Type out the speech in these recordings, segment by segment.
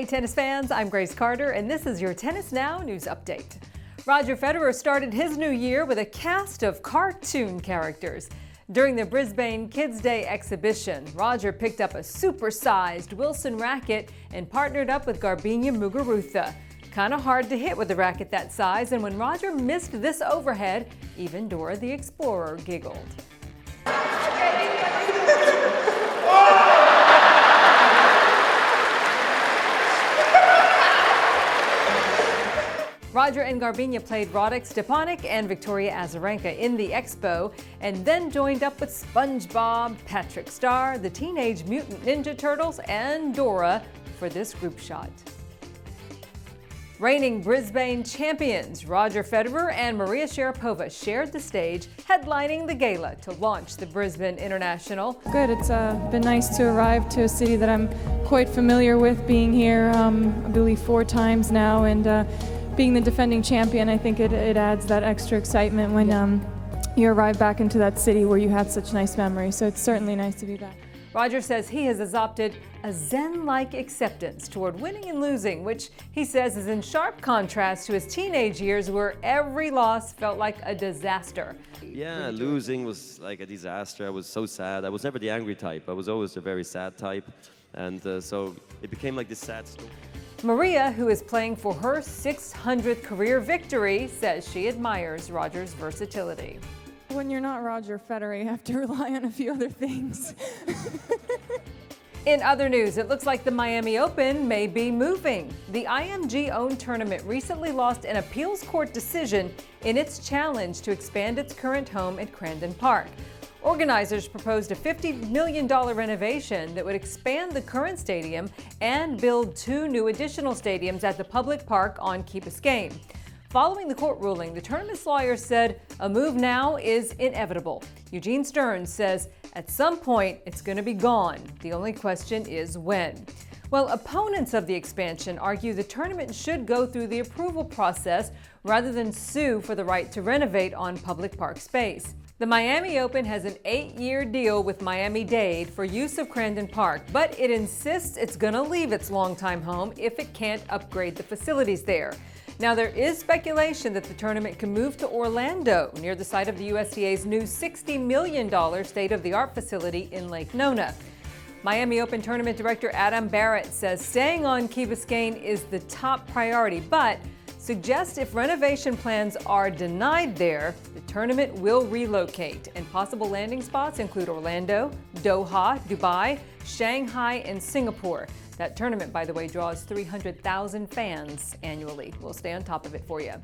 Hey tennis fans, I'm Grace Carter and this is your Tennis Now news update. Roger Federer started his new year with a cast of cartoon characters. During the Brisbane Kids Day exhibition, Roger picked up a supersized Wilson racket and partnered up with Garbiñe Muguruza. Kind of hard to hit with a racket that size, and when Roger missed this overhead, even Dora the Explorer giggled. Roger and Garbiñe played Radek Stepanek and Victoria Azarenka in the expo, and then joined up with SpongeBob, Patrick Star, the Teenage Mutant Ninja Turtles, and Dora for this group shot. Reigning Brisbane champions Roger Federer and Maria Sharapova shared the stage, headlining the gala to launch the Brisbane International. Good. It's been nice to arrive to a city that I'm quite familiar with, being here I believe 4 times now, and being the defending champion, I think it adds that extra excitement when you arrive back into that city where you had such nice memories. So it's certainly nice to be back. Roger says he has adopted a Zen-like acceptance toward winning and losing, which he says is in sharp contrast to his teenage years where every loss felt like a disaster. Yeah, losing was like a disaster. I was so sad. I was never the angry type. I was always the very sad type. And so it became like this sad story. Maria, who is playing for her 600th career victory, says she admires Roger's versatility. When you're not Roger Federer, you have to rely on a few other things. In other news, it looks like the Miami Open may be moving. The IMG-owned tournament recently lost an appeals court decision in its challenge to expand its current home at Crandon Park. Organizers proposed a $50 million renovation that would expand the current stadium and build 2 new additional stadiums at the public park on Key Biscayne. Following the court ruling, the tournament's lawyers said a move now is inevitable. Eugene Stearns says at some point it's going to be gone. The only question is when. Well, opponents of the expansion argue the tournament should go through the approval process rather than sue for the right to renovate on public park space. The Miami Open has an 8-year deal with Miami-Dade for use of Crandon Park, but it insists it's going to leave its longtime home if it can't upgrade the facilities there. Now, there is speculation that the tournament can move to Orlando, near the site of the USDA's new $60 million state-of-the-art facility in Lake Nona. Miami Open Tournament Director Adam Barrett says staying on Key Biscayne is the top priority, but suggests if renovation plans are denied there, the tournament will relocate, and possible landing spots include Orlando, Doha, Dubai, Shanghai, and Singapore. That tournament, by the way, draws 300,000 fans annually. We'll stay on top of it for you.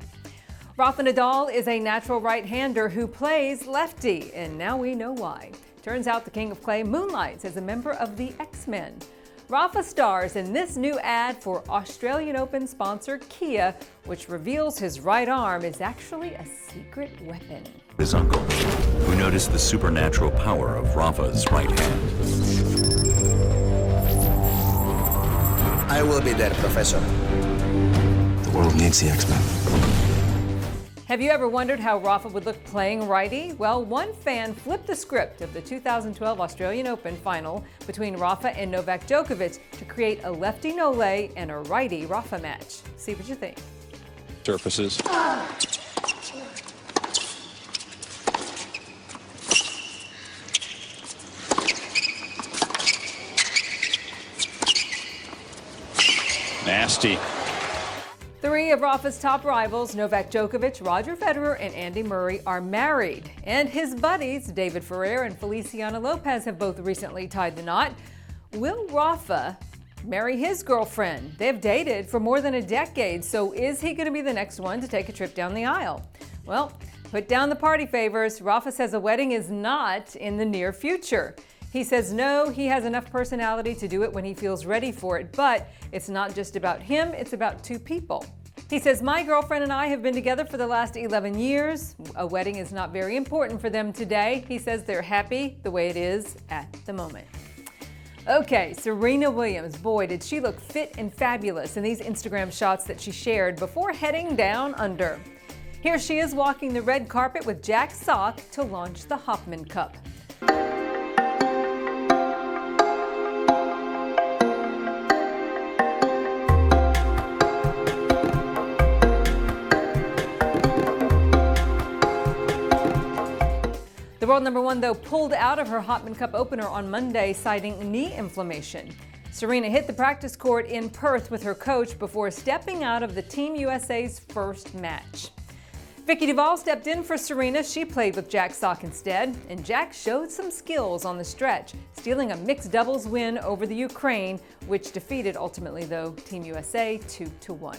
Rafael Nadal is a natural right-hander who plays lefty, and now we know why. Turns out the King of Clay moonlights as a member of the X-Men. Rafa stars in this new ad for Australian Open sponsor Kia, which reveals his right arm is actually a secret weapon. His uncle, who noticed the supernatural power of Rafa's right hand. I will be there, Professor. The world needs the X-Men. Have you ever wondered how Rafa would look playing righty? Well, one fan flipped the script of the 2012 Australian Open final between Rafa and Novak Djokovic to create a lefty Nole and a righty Rafa match. See what you think. Surfaces. Nasty. 3 of Rafa's top rivals, Novak Djokovic, Roger Federer, and Andy Murray, are married. And his buddies, David Ferrer and Feliciano Lopez, have both recently tied the knot. Will Rafa marry his girlfriend? They've dated for more than a decade, so is he going to be the next one to take a trip down the aisle? Well, put down the party favors. Rafa says a wedding is not in the near future. He says no, he has enough personality to do it when he feels ready for it, but it's not just about him, it's about 2 people. He says, my girlfriend and I have been together for the last 11 years. A wedding is not very important for them today. He says they're happy the way it is at the moment. Okay, Serena Williams, boy, did she look fit and fabulous in these Instagram shots that she shared before heading down under. Here she is walking the red carpet with Jack Sock to launch the Hopman Cup. The world number one, though, pulled out of her Hopman Cup opener on Monday, citing knee inflammation. Serena hit the practice court in Perth with her coach before stepping out of the Team USA's first match. Vicky Duval stepped in for Serena. She played with Jack Sock instead, and Jack showed some skills on the stretch, stealing a mixed doubles win over the Ukraine, which defeated, ultimately, though, Team USA 2-1.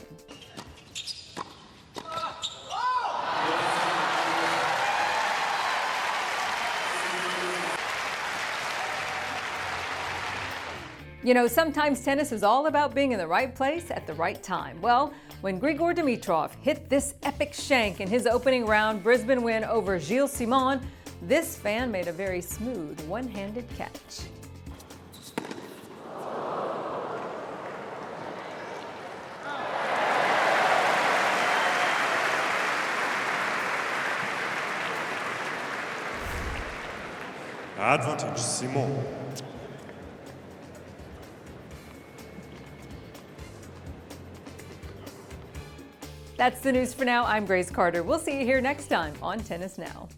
You know, sometimes tennis is all about being in the right place at the right time. Well, when Grigor Dimitrov hit this epic shank in his opening round Brisbane win over Gilles Simon, this fan made a very smooth one-handed catch. Advantage, Simon. That's the news for now. I'm Grace Carter. We'll see you here next time on Tennis Now.